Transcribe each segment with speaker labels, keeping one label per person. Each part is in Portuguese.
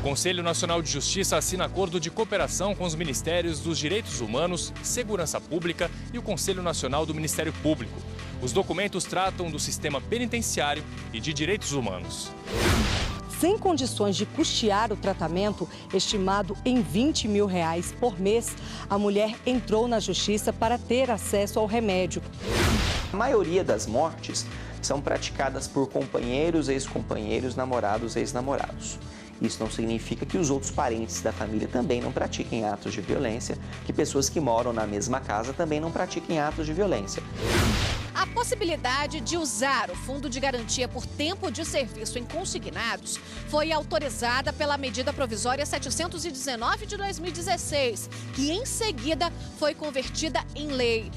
Speaker 1: Conselho Nacional de Justiça assina acordo de cooperação com os Ministérios dos Direitos Humanos, Segurança Pública e o Conselho Nacional do Ministério Público. Os documentos tratam do sistema penitenciário e de direitos humanos.
Speaker 2: Sem condições de custear o tratamento, estimado em R$20 mil por mês, a mulher entrou na justiça para ter acesso ao remédio.
Speaker 3: A maioria das mortes são praticadas por companheiros, ex-companheiros, namorados, ex-namorados. Isso não significa que os outros parentes da família também não pratiquem atos de violência, que pessoas que moram na mesma casa também não pratiquem atos de violência.
Speaker 4: A possibilidade de usar o Fundo de Garantia por Tempo de Serviço em Consignados foi autorizada pela Medida Provisória 719 de 2016, que em seguida foi convertida em lei.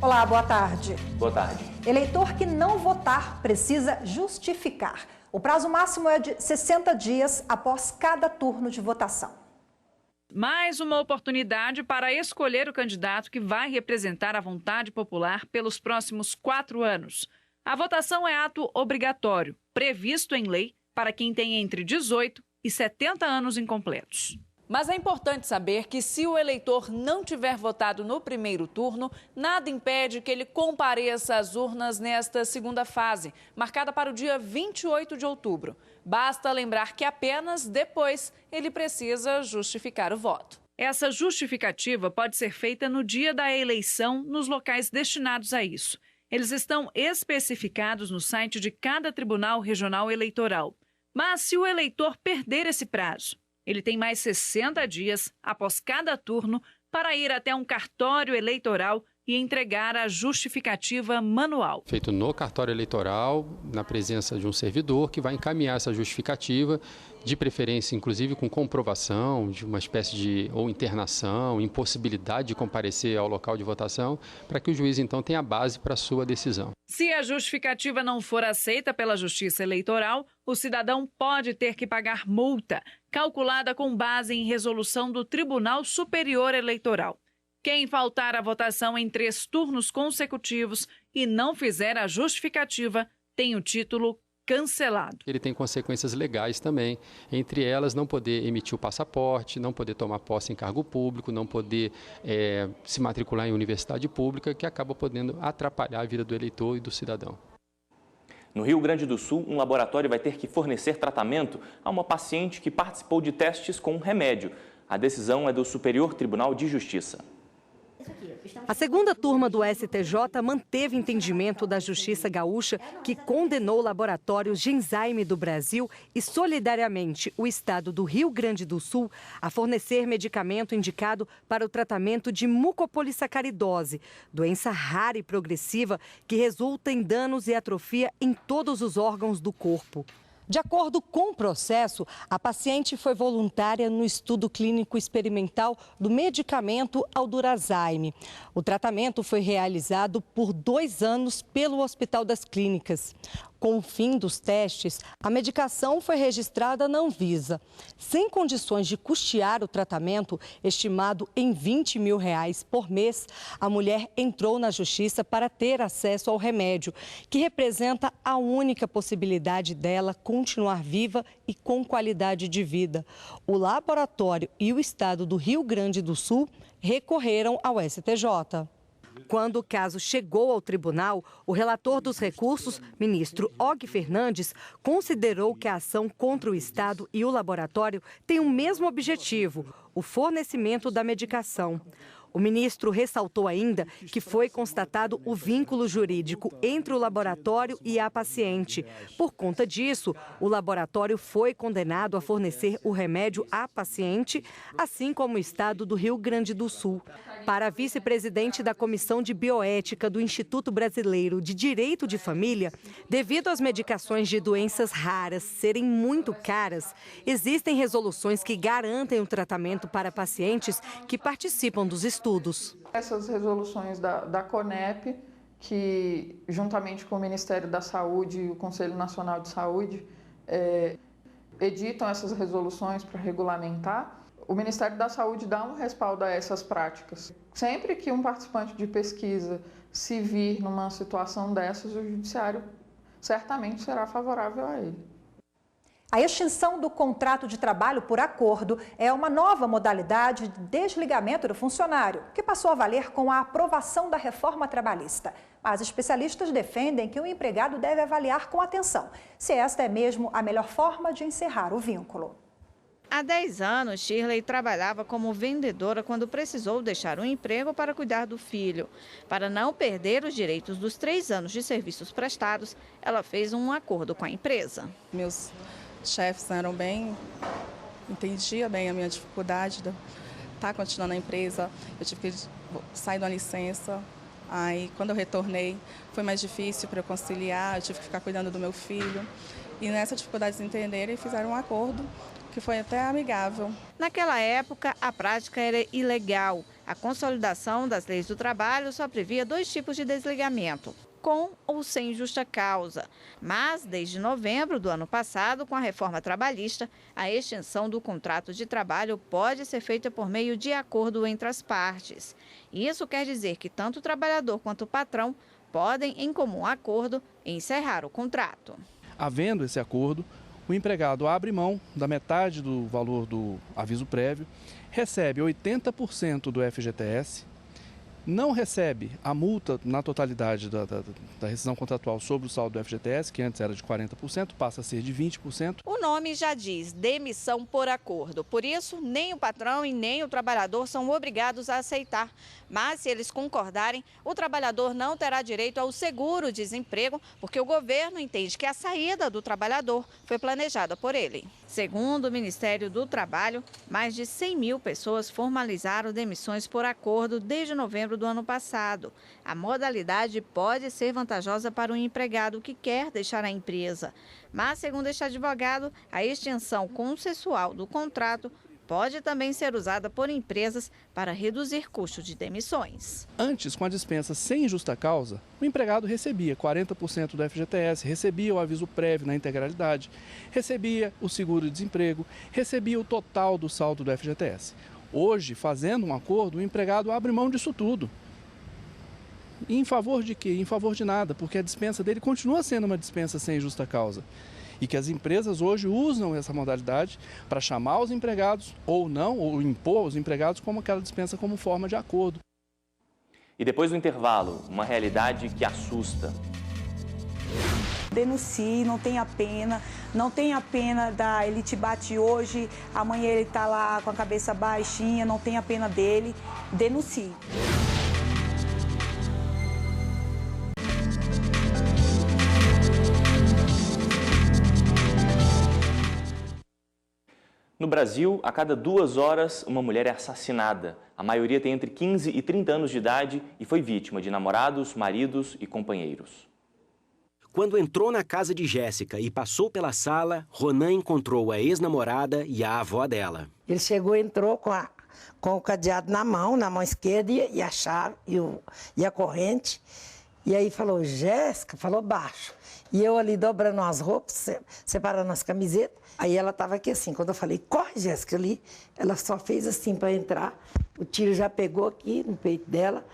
Speaker 5: Olá, boa tarde.
Speaker 3: Boa tarde.
Speaker 5: Eleitor que não votar precisa justificar. O prazo máximo é de 60 dias após cada turno de votação.
Speaker 6: Mais uma oportunidade para escolher o candidato que vai representar a vontade popular pelos próximos 4 anos. A votação é ato obrigatório, previsto em lei para quem tem entre 18 e 70 anos incompletos. Mas é importante saber que se o eleitor não tiver votado no primeiro turno, nada impede que ele compareça às urnas nesta segunda fase, marcada para o dia 28 de outubro. Basta lembrar que apenas depois ele precisa justificar o voto. Essa justificativa pode ser feita no dia da eleição nos locais destinados a isso. Eles estão especificados no site de cada Tribunal Regional Eleitoral. Mas se o eleitor perder esse prazo, ele tem mais 60 dias após cada turno para ir até um cartório eleitoral e entregar a justificativa manual.
Speaker 7: Feito no cartório eleitoral, na presença de um servidor que vai encaminhar essa justificativa, de preferência inclusive com comprovação de uma espécie de ou internação, impossibilidade de comparecer ao local de votação, para que o juiz então tenha base para a sua decisão.
Speaker 6: Se a justificativa não for aceita pela Justiça Eleitoral, o cidadão pode ter que pagar multa, calculada com base em resolução do Tribunal Superior Eleitoral. Quem faltar à votação em 3 turnos consecutivos e não fizer a justificativa tem o título cancelado.
Speaker 7: Ele tem consequências legais também, entre elas não poder emitir o passaporte, não poder tomar posse em cargo público, não poder se matricular em universidade pública, que acaba podendo atrapalhar a vida do eleitor e do cidadão.
Speaker 8: No Rio Grande do Sul, um laboratório vai ter que fornecer tratamento a uma paciente que participou de testes com um remédio. A decisão é do Superior Tribunal de Justiça.
Speaker 2: A segunda turma do STJ manteve entendimento da Justiça Gaúcha, que condenou laboratórios Genzyme do Brasil e, solidariamente, o estado do Rio Grande do Sul a fornecer medicamento indicado para o tratamento de mucopolissacaridose, doença rara e progressiva que resulta em danos e atrofia em todos os órgãos do corpo. De acordo com o processo, a paciente foi voluntária no estudo clínico experimental do medicamento Aldurazyme. O tratamento foi realizado por 2 anos pelo Hospital das Clínicas. Com o fim dos testes, a medicação foi registrada na Anvisa. Sem condições de custear o tratamento, estimado em R$20 mil por mês, a mulher entrou na justiça para ter acesso ao remédio, que representa a única possibilidade dela continuar viva e com qualidade de vida. O laboratório e o estado do Rio Grande do Sul recorreram ao STJ. Quando o caso chegou ao tribunal, o relator dos recursos, ministro Og Fernandes, considerou que a ação contra o Estado e o laboratório tem o mesmo objetivo, o fornecimento da medicação. O ministro ressaltou ainda que foi constatado o vínculo jurídico entre o laboratório e a paciente. Por conta disso, o laboratório foi condenado a fornecer o remédio à paciente, assim como o estado do Rio Grande do Sul. Para a vice-presidente da Comissão de Bioética do Instituto Brasileiro de Direito de Família, devido às medicações de doenças raras serem muito caras, existem resoluções que garantem o tratamento para pacientes que participam dos estudos.
Speaker 9: Essas resoluções da CONEP, que juntamente com o Ministério da Saúde e o Conselho Nacional de Saúde, editam essas resoluções para regulamentar O Ministério da Saúde dá um respaldo a essas práticas. Sempre que um participante de pesquisa se vir numa situação dessas, o judiciário certamente será favorável a ele.
Speaker 5: A extinção do contrato de trabalho por acordo é uma nova modalidade de desligamento do funcionário, que passou a valer com a aprovação da reforma trabalhista. Mas especialistas defendem que o empregado deve avaliar com atenção se esta é mesmo a melhor forma de encerrar o vínculo.
Speaker 10: Há 10 anos, Shirley trabalhava como vendedora quando precisou deixar o emprego para cuidar do filho. Para não perder os direitos dos 3 anos de serviços prestados, ela fez um acordo com a empresa.
Speaker 11: Meus chefes eram entendiam bem a minha dificuldade de estar continuando na empresa. Eu tive que sair de uma licença. Aí, quando eu retornei, foi mais difícil para eu conciliar, eu tive que ficar cuidando do meu filho. E nessa dificuldade de entender, fizeram um acordo que foi até amigável.
Speaker 10: Naquela época, a prática era ilegal. A consolidação das leis do trabalho só previa 2 tipos de desligamento: com ou sem justa causa. Mas, desde novembro do ano passado, com a reforma trabalhista, a extinção do contrato de trabalho pode ser feita por meio de acordo entre as partes. Isso quer dizer que tanto o trabalhador quanto o patrão podem, em comum acordo, encerrar o contrato.
Speaker 12: Havendo esse acordo, o empregado abre mão da metade do valor do aviso prévio, recebe 80% do FGTS, não recebe a multa na totalidade da rescisão contratual sobre o saldo do FGTS, que antes era de 40%, passa a ser de 20%.
Speaker 10: O nome já diz demissão por acordo. Por isso, nem o patrão e nem o trabalhador são obrigados a aceitar. Mas, se eles concordarem, o trabalhador não terá direito ao seguro-desemprego, porque o governo entende que a saída do trabalhador foi planejada por ele. Segundo o Ministério do Trabalho, mais de 100 mil pessoas formalizaram demissões por acordo desde novembro do ano passado. A modalidade pode ser vantajosa para o empregado que quer deixar a empresa. Mas, segundo este advogado, a extinção consensual do contrato pode também ser usada por empresas para reduzir custo de demissões.
Speaker 12: Antes, com a dispensa sem justa causa, o empregado recebia 40% do FGTS, recebia o aviso prévio na integralidade, recebia o seguro-desemprego, recebia o total do saldo do FGTS. Hoje, fazendo um acordo, o empregado abre mão disso tudo. E em favor de quê? Em favor de nada, porque a dispensa dele continua sendo uma dispensa sem justa causa. E que as empresas hoje usam essa modalidade para chamar os empregados ou não, ou impor os empregados como aquela dispensa como forma de acordo.
Speaker 8: E depois do intervalo, uma realidade que assusta.
Speaker 13: Denuncie, não tenha pena, não tenha pena ele te bate hoje, amanhã ele está lá com a cabeça baixinha, não tenha pena dele, denuncie.
Speaker 8: No Brasil, a cada 2 horas, uma mulher é assassinada. A maioria tem entre 15 e 30 anos de idade e foi vítima de namorados, maridos e companheiros.
Speaker 14: Quando entrou na casa de Jéssica e passou pela sala, Ronan encontrou a ex-namorada e a avó dela.
Speaker 15: Ele chegou e entrou com o cadeado na mão esquerda e a chave e a corrente. E aí falou, Jéssica, falou baixo. E eu ali dobrando as roupas, separando as camisetas. Aí ela estava aqui assim, quando eu falei, corre, Jéssica, ali, ela só fez assim para entrar. O tiro já pegou aqui no peito dela.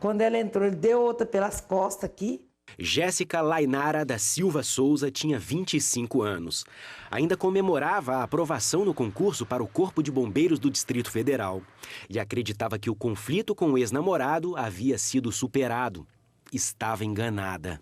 Speaker 15: Quando ela entrou, ele deu outra pelas costas aqui.
Speaker 14: Jéssica Lainara da Silva Souza tinha 25 anos. Ainda comemorava a aprovação no concurso para o Corpo de Bombeiros do Distrito Federal. E acreditava que o conflito com o ex-namorado havia sido superado. Estava enganada.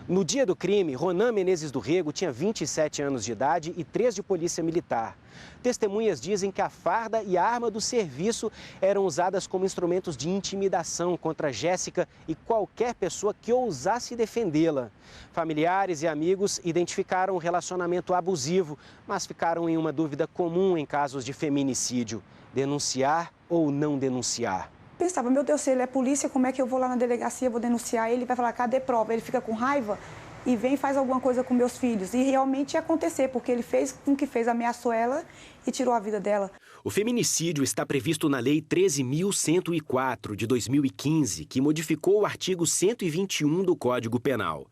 Speaker 14: No dia do crime, Ronan Menezes do Rego tinha 27 anos de idade e 3 de polícia militar. Testemunhas dizem que a farda e a arma do serviço eram usadas como instrumentos de intimidação contra Jéssica e qualquer pessoa que ousasse defendê-la. Familiares e amigos identificaram um relacionamento abusivo, mas ficaram em uma dúvida comum em casos de feminicídio: denunciar ou não denunciar.
Speaker 13: Pensava, meu Deus, se ele é polícia, como é que eu vou lá na delegacia, vou denunciar ele, vai falar, cadê prova? Ele fica com raiva e vem e faz alguma coisa com meus filhos. E realmente ia acontecer, porque ele fez com que fez, ameaçou ela e tirou a vida dela.
Speaker 14: O feminicídio está previsto na Lei 13.104, de 2015, que modificou o artigo 121 do Código Penal.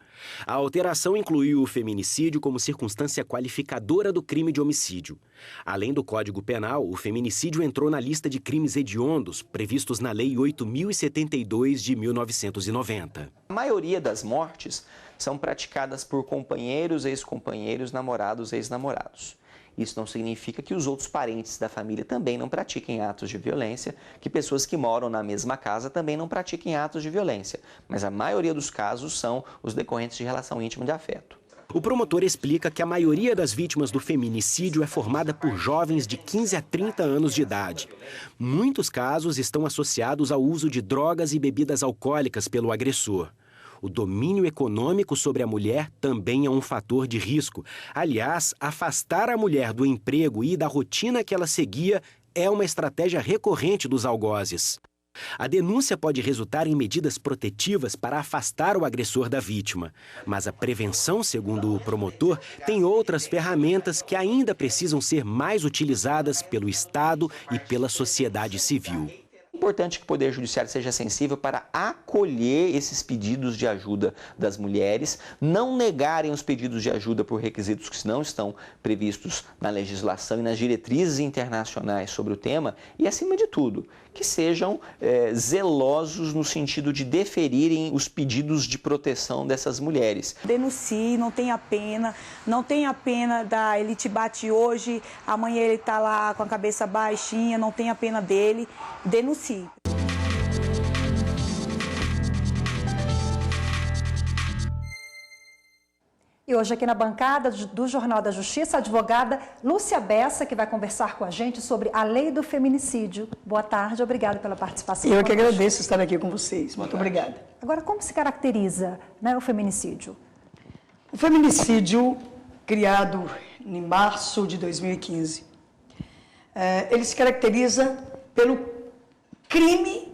Speaker 14: A alteração incluiu o feminicídio como circunstância qualificadora do crime de homicídio. Além do Código Penal, o feminicídio entrou na lista de crimes hediondos, previstos na Lei 8.072, de 1990.
Speaker 3: A maioria das mortes são praticadas por companheiros, ex-companheiros, namorados, ex-namorados. Isso não significa que os outros parentes da família também não pratiquem atos de violência, que pessoas que moram na mesma casa também não pratiquem atos de violência, mas a maioria dos casos são os decorrentes de relação íntima de afeto.
Speaker 14: O promotor explica que a maioria das vítimas do feminicídio é formada por jovens de 15 a 30 anos de idade. Muitos casos estão associados ao uso de drogas e bebidas alcoólicas pelo agressor. O domínio econômico sobre a mulher também é um fator de risco. Aliás, afastar a mulher do emprego e da rotina que ela seguia é uma estratégia recorrente dos algozes. A denúncia pode resultar em medidas protetivas para afastar o agressor da vítima. Mas a prevenção, segundo o promotor, tem outras ferramentas que ainda precisam ser mais utilizadas pelo Estado e pela sociedade civil.
Speaker 3: É importante que o Poder Judiciário seja sensível para acolher esses pedidos de ajuda das mulheres, não negarem os pedidos de ajuda por requisitos que não estão previstos na legislação e nas diretrizes internacionais sobre o tema e, acima de tudo, que sejam zelosos no sentido de deferirem os pedidos de proteção dessas mulheres.
Speaker 13: Denuncie, não tenha pena ele te bate hoje, amanhã ele está lá com a cabeça baixinha, não tenha pena dele, denuncie.
Speaker 5: E hoje aqui na bancada do Jornal da Justiça, a advogada Lúcia Bessa, que vai conversar com a gente sobre a lei do feminicídio. Boa tarde, obrigada pela participação.
Speaker 16: Eu que agradeço estar aqui com vocês. Muito obrigada.
Speaker 5: Agora, como se caracteriza, né, o feminicídio?
Speaker 16: O feminicídio, criado em março de 2015, ele se caracteriza pelo crime,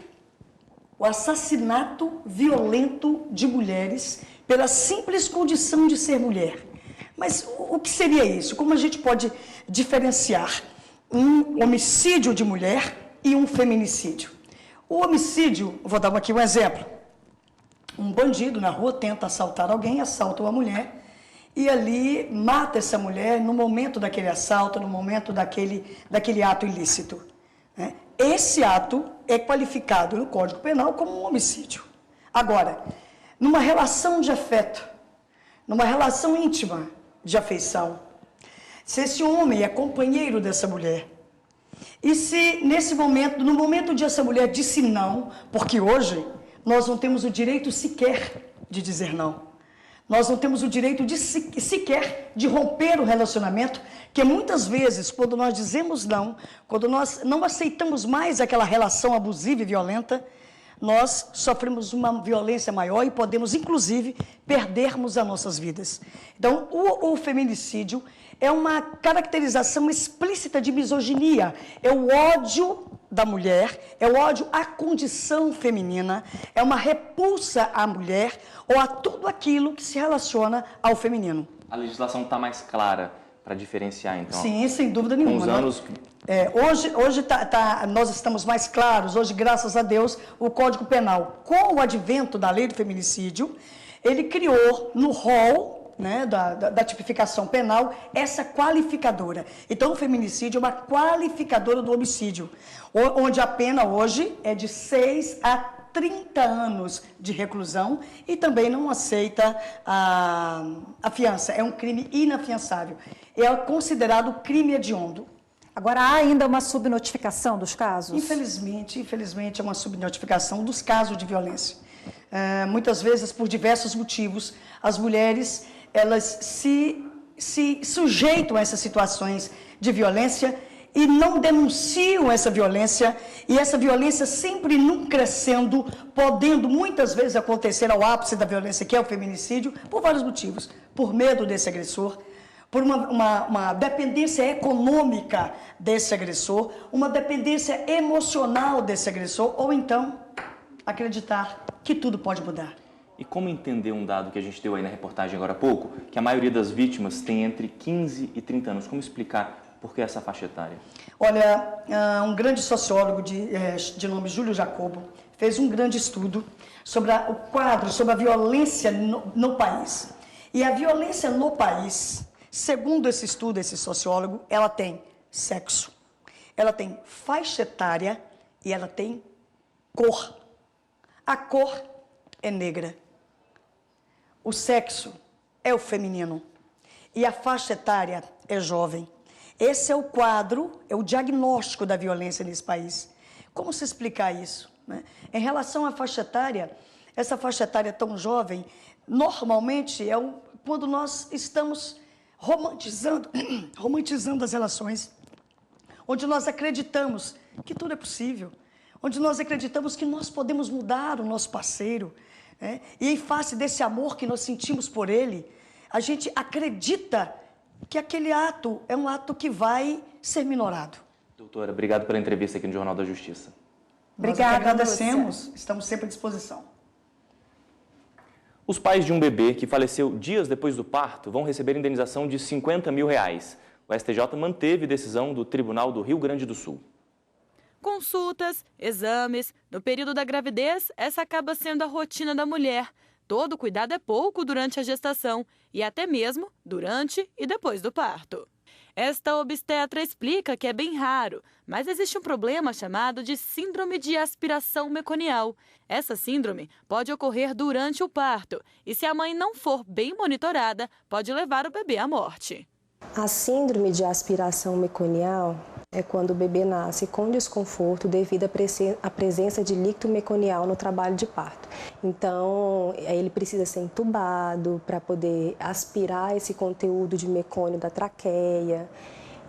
Speaker 16: o assassinato violento de mulheres pela simples condição de ser mulher. Mas o que seria isso? Como a gente pode diferenciar um homicídio de mulher e um feminicídio? O homicídio, vou dar aqui um exemplo. Um bandido na rua tenta assaltar alguém, assalta uma mulher e ali mata essa mulher no momento daquele assalto, no momento daquele ato ilícito. Né? Esse ato é qualificado no Código Penal como um homicídio. Agora, numa relação de afeto, numa relação íntima de afeição, se esse homem é companheiro dessa mulher, e se nesse momento, no momento de essa mulher disse não, porque hoje nós não temos o direito sequer de dizer não, nós não temos o direito de sequer de romper o relacionamento, que muitas vezes, quando nós dizemos não, quando nós não aceitamos mais aquela relação abusiva e violenta, nós sofremos uma violência maior e podemos, inclusive, perdermos as nossas vidas. Então, o feminicídio é uma caracterização explícita de misoginia, é o ódio da mulher, é o ódio à condição feminina, é uma repulsa à mulher ou a tudo aquilo que se relaciona ao feminino.
Speaker 8: A legislação está mais clara para diferenciar, então?
Speaker 16: Sim, sem dúvida nenhuma.
Speaker 8: Com os anos...
Speaker 16: Hoje nós estamos mais claros, hoje, graças a Deus, o Código Penal, com o advento da lei do feminicídio, ele criou no rol, né, da tipificação penal essa qualificadora. Então, o feminicídio é uma qualificadora do homicídio, onde a pena hoje é de 6 a 30 anos de reclusão e também não aceita a fiança. É um crime inafiançável. É considerado crime hediondo.
Speaker 5: Agora, há ainda uma subnotificação dos casos?
Speaker 16: Infelizmente, é uma subnotificação dos casos de violência. Muitas vezes, por diversos motivos, as mulheres elas se sujeitam a essas situações de violência e não denunciam essa violência, e essa violência sempre num crescendo, podendo muitas vezes acontecer ao ápice da violência, que é o feminicídio, por vários motivos. Por medo desse agressor, por uma dependência econômica desse agressor, uma dependência emocional desse agressor, ou então acreditar que tudo pode mudar.
Speaker 8: E como entender um dado que a gente deu aí na reportagem agora há pouco, que a maioria das vítimas tem entre 15 e 30 anos? Como explicar Por que essa faixa etária?
Speaker 16: Olha, um grande sociólogo de nome Júlio Jacobo fez um grande estudo sobre o quadro, sobre a violência no país. E a violência no país, segundo esse estudo, esse sociólogo, ela tem sexo, ela tem faixa etária e ela tem cor. A cor é negra. O sexo é o feminino. E a faixa etária é jovem. Esse é o quadro, é o diagnóstico da violência nesse país. Como se explicar isso, né? Em relação à faixa etária, essa faixa etária tão jovem, normalmente é quando nós estamos romantizando as relações, onde nós acreditamos que tudo é possível, onde nós acreditamos que nós podemos mudar o nosso parceiro, né? E em face desse amor que nós sentimos por ele, a gente acredita que aquele ato é um ato que vai ser minorado.
Speaker 8: Doutora, obrigado pela entrevista aqui no Jornal da Justiça.
Speaker 16: Obrigada, nós agradecemos, estamos sempre à disposição.
Speaker 8: Os pais de um bebê que faleceu dias depois do parto vão receber indenização de R$50 mil. O STJ manteve decisão do Tribunal do Rio Grande do Sul.
Speaker 17: Consultas, exames, no período da gravidez, essa acaba sendo a rotina da mulher. Todo cuidado é pouco durante a gestação e até mesmo durante e depois do parto. Esta obstetra explica que é bem raro, mas existe um problema chamado de síndrome de aspiração meconial. Essa síndrome pode ocorrer durante o parto e, se a mãe não for bem monitorada, pode levar o bebê à morte.
Speaker 18: A síndrome de aspiração meconial é quando o bebê nasce com desconforto devido à presença de líquido meconial no trabalho de parto. Então, ele precisa ser entubado para poder aspirar esse conteúdo de mecônio da traqueia.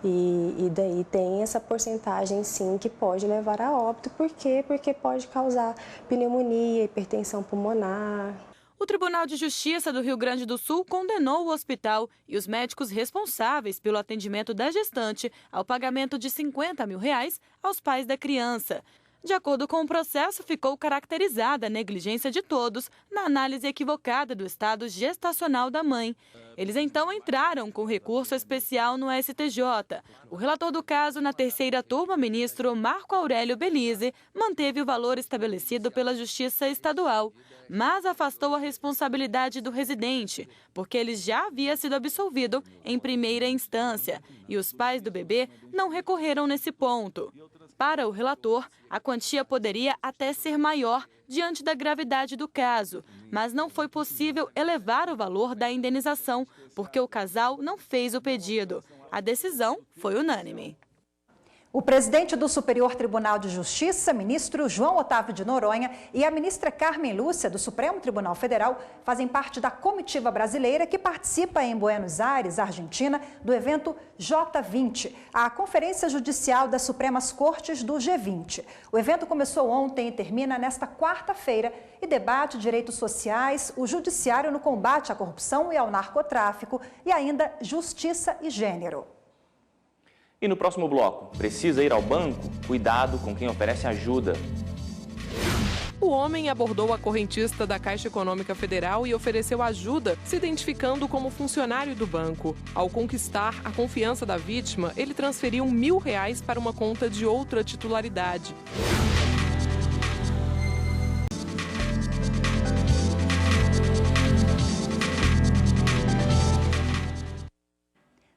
Speaker 18: E daí tem essa porcentagem, sim, que pode levar a óbito. Por quê? Porque pode causar pneumonia, hipertensão pulmonar.
Speaker 17: O Tribunal de Justiça do Rio Grande do Sul condenou o hospital e os médicos responsáveis pelo atendimento da gestante ao pagamento de R$50 mil aos pais da criança. De acordo com o processo, ficou caracterizada a negligência de todos na análise equivocada do estado gestacional da mãe. Eles então entraram com recurso especial no STJ. O relator do caso na terceira turma, ministro Marco Aurélio Belize, manteve o valor estabelecido pela Justiça Estadual, mas afastou a responsabilidade do residente, porque ele já havia sido absolvido em primeira instância e os pais do bebê não recorreram nesse ponto. Para o relator, a quantia poderia até ser maior diante da gravidade do caso, mas não foi possível elevar o valor da indenização, porque o casal não fez o pedido. A decisão foi unânime.
Speaker 5: O presidente do Superior Tribunal de Justiça, ministro João Otávio de Noronha, e a ministra Carmen Lúcia, do Supremo Tribunal Federal, fazem parte da comitiva brasileira que participa em Buenos Aires, Argentina, do evento J20, a Conferência Judicial das Supremas Cortes do G20. O evento começou ontem e termina nesta quarta-feira e debate direitos sociais, o judiciário no combate à corrupção e ao narcotráfico e ainda justiça e gênero.
Speaker 8: E no próximo bloco, precisa ir ao banco? Cuidado com quem oferece ajuda.
Speaker 19: O homem abordou a correntista da Caixa Econômica Federal e ofereceu ajuda, se identificando como funcionário do banco. Ao conquistar a confiança da vítima, ele transferiu R$1.000 para uma conta de outra titularidade.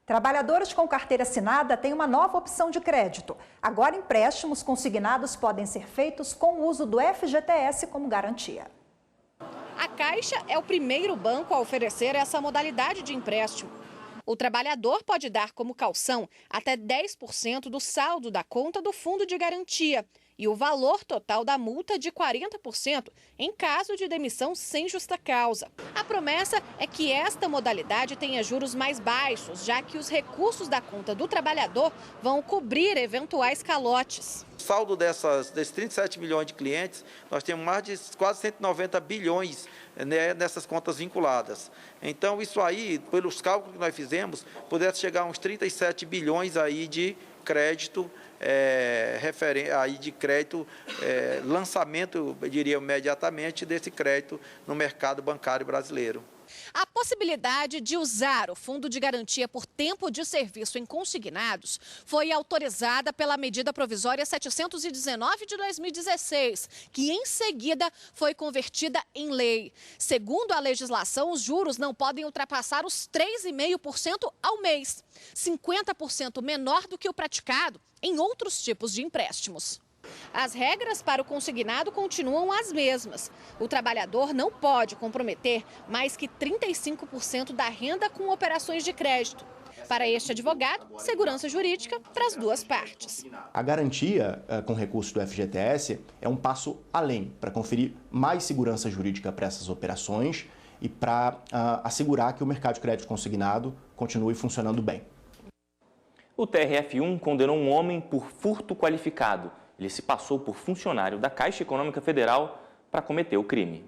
Speaker 5: Trabalhadores com carteira assinada têm uma nova opção de crédito. Agora, empréstimos consignados podem ser feitos com o uso do FGTS como garantia.
Speaker 4: A Caixa é o primeiro banco a oferecer essa modalidade de empréstimo. O trabalhador pode dar como caução até 10% do saldo da conta do fundo de garantia e o valor total da multa de 40% em caso de demissão sem justa causa. A promessa é que esta modalidade tenha juros mais baixos, já que os recursos da conta do trabalhador vão cobrir eventuais calotes.
Speaker 20: O saldo desses 37 milhões de clientes, nós temos mais de quase 190 bilhões nessas contas vinculadas. Então, isso aí, pelos cálculos que nós fizemos, pudesse chegar a uns 37 bilhões aí de crédito, lançamento, eu diria imediatamente, desse crédito no mercado bancário brasileiro.
Speaker 4: A possibilidade de usar o Fundo de Garantia por Tempo de Serviço em Consignados foi autorizada pela Medida Provisória 719 de 2016, que em seguida foi convertida em lei. Segundo a legislação, os juros não podem ultrapassar os 3,5% ao mês, 50% menor do que o praticado em outros tipos de empréstimos. As regras para o consignado continuam as mesmas. O trabalhador não pode comprometer mais que 35% da renda com operações de crédito. Para este advogado, segurança jurídica para as duas partes.
Speaker 21: A garantia com recurso do FGTS é um passo além para conferir mais segurança jurídica para essas operações e para assegurar que o mercado de crédito consignado continue funcionando bem.
Speaker 8: O TRF1 condenou um homem por furto qualificado. Ele se passou por funcionário da Caixa Econômica Federal para cometer o crime.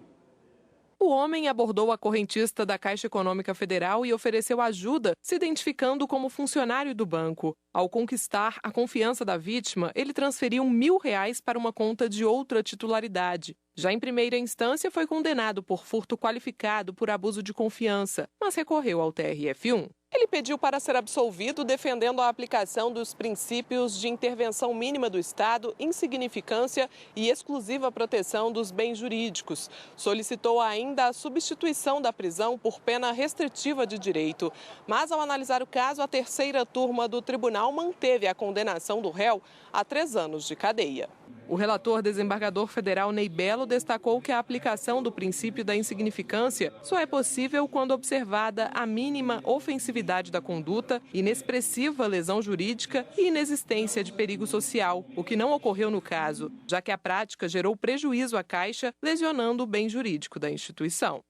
Speaker 19: O homem abordou a correntista da Caixa Econômica Federal e ofereceu ajuda, se identificando como funcionário do banco. Ao conquistar a confiança da vítima, ele transferiu R$1.000 para uma conta de outra titularidade. Já em primeira instância, foi condenado por furto qualificado por abuso de confiança, mas recorreu ao TRF1. Ele pediu para ser absolvido, defendendo a aplicação dos princípios de intervenção mínima do Estado, insignificância e exclusiva proteção dos bens jurídicos. Solicitou ainda a substituição da prisão por pena restritiva de direito. Mas, ao analisar o caso, a terceira turma do tribunal manteve a condenação do réu a 3 anos de cadeia. O relator desembargador federal Ney Belo destacou que a aplicação do princípio da insignificância só é possível quando observada a mínima ofensividade da conduta, inexpressiva lesão jurídica e inexistência de perigo social, o que não ocorreu no caso, já que a prática gerou prejuízo à Caixa, lesionando o bem jurídico da instituição.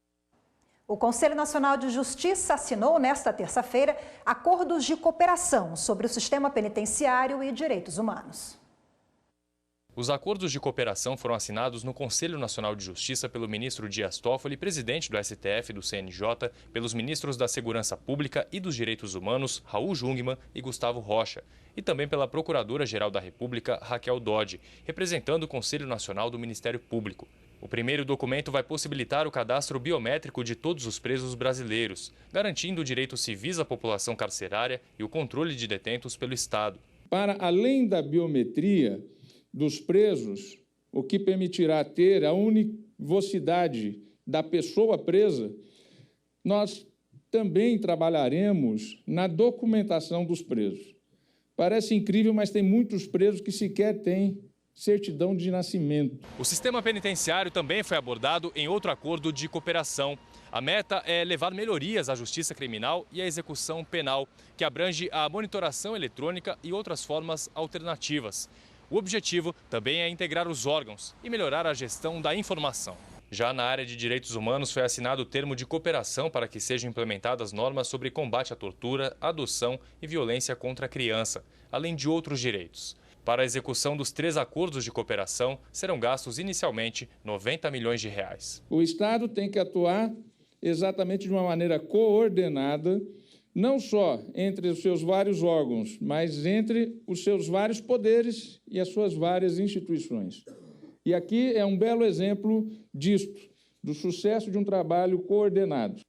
Speaker 5: O Conselho Nacional de Justiça assinou nesta terça-feira acordos de cooperação sobre o sistema penitenciário e direitos humanos.
Speaker 1: Os acordos de cooperação foram assinados no Conselho Nacional de Justiça pelo ministro Dias Toffoli, presidente do STF e do CNJ, pelos ministros da Segurança Pública e dos Direitos Humanos, Raul Jungmann e Gustavo Rocha, e também pela Procuradora-Geral da República, Raquel Dodge, representando o Conselho Nacional do Ministério Público. O primeiro documento vai possibilitar o cadastro biométrico de todos os presos brasileiros, garantindo direitos civis à população carcerária e o controle de detentos pelo Estado.
Speaker 22: Para além da biometria dos presos, o que permitirá ter a univocidade da pessoa presa, nós também trabalharemos na documentação dos presos. Parece incrível, mas tem muitos presos que sequer têm certidão de nascimento.
Speaker 1: O sistema penitenciário também foi abordado em outro acordo de cooperação. A meta é levar melhorias à justiça criminal e à execução penal, que abrange a monitoração eletrônica e outras formas alternativas. O objetivo também é integrar os órgãos e melhorar a gestão da informação. Já na área de direitos humanos, foi assinado o termo de cooperação para que sejam implementadas normas sobre combate à tortura, adoção e violência contra a criança, além de outros direitos. Para a execução dos 3 acordos de cooperação, serão gastos inicialmente R$90 milhões.
Speaker 22: O Estado tem que atuar exatamente de uma maneira coordenada, não só entre os seus vários órgãos, mas entre os seus vários poderes e as suas várias instituições. E aqui é um belo exemplo disto, do sucesso de um trabalho coordenado.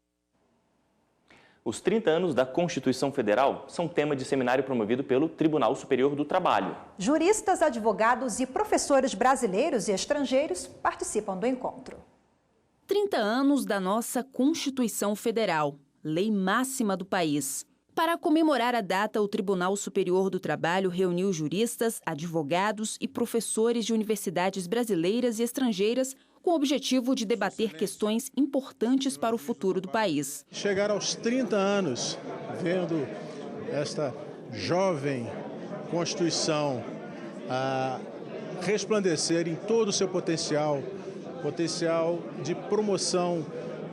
Speaker 8: Os 30 anos da Constituição Federal são tema de seminário promovido pelo Tribunal Superior do Trabalho.
Speaker 5: Juristas, advogados e professores brasileiros e estrangeiros participam do encontro.
Speaker 23: 30 anos da nossa Constituição Federal, lei máxima do país. Para comemorar a data, o Tribunal Superior do Trabalho reuniu juristas, advogados e professores de universidades brasileiras e estrangeiras com o objetivo de debater questões importantes para o futuro do país.
Speaker 24: Chegar aos 30 anos, vendo esta jovem Constituição resplandecer em todo o seu potencial de promoção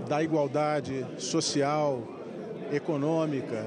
Speaker 24: da igualdade social, econômica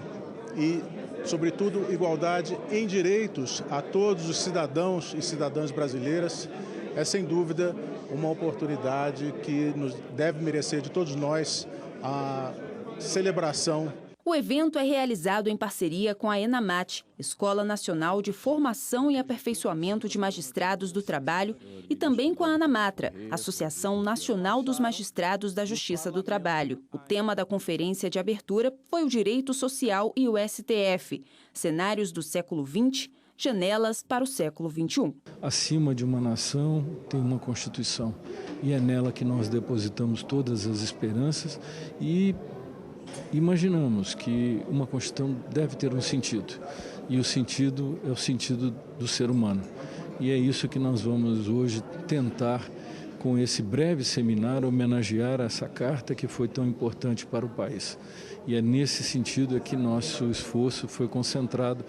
Speaker 24: e, sobretudo, igualdade em direitos a todos os cidadãos e cidadãs brasileiras, é sem dúvida uma oportunidade que nos deve merecer de todos nós a celebração.
Speaker 23: O evento é realizado em parceria com a ENAMAT, Escola Nacional de Formação e Aperfeiçoamento de Magistrados do Trabalho, e também com a ANAMATRA, Associação Nacional dos Magistrados da Justiça do Trabalho. O tema da conferência de abertura foi o direito social e o STF, cenários do século XX, janelas para o século XXI.
Speaker 2: Acima de uma nação tem uma Constituição, e é nela que nós depositamos todas as esperanças e imaginamos que uma Constituição deve ter um sentido, e o sentido é o sentido do ser humano. E é isso que nós vamos hoje tentar, com esse breve seminário, homenagear essa carta que foi tão importante para o país. E é nesse sentido que nosso esforço foi concentrado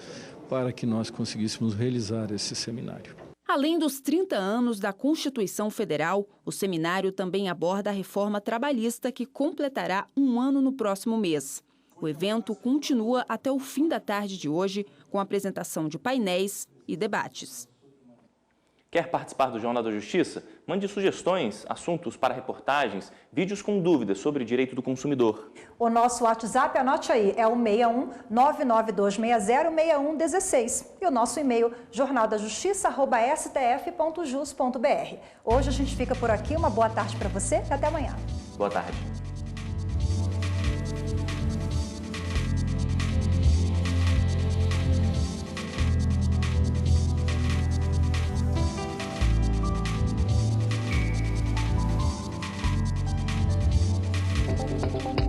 Speaker 2: para que nós conseguíssemos realizar esse seminário.
Speaker 23: Além dos 30 anos da Constituição Federal, o seminário também aborda a reforma trabalhista, que completará 1 ano no próximo mês. O evento continua até o fim da tarde de hoje, com apresentação de painéis e debates.
Speaker 8: Quer participar do Jornal da Justiça? Mande sugestões, assuntos para reportagens, vídeos com dúvidas sobre direito do consumidor.
Speaker 5: O nosso WhatsApp, anote aí, é o 61 992606116. E o nosso e-mail, jornaldajustiça@stf.jus.br. Hoje a gente fica por aqui. Uma boa tarde para você e até amanhã.
Speaker 8: Boa tarde.
Speaker 6: Thank you.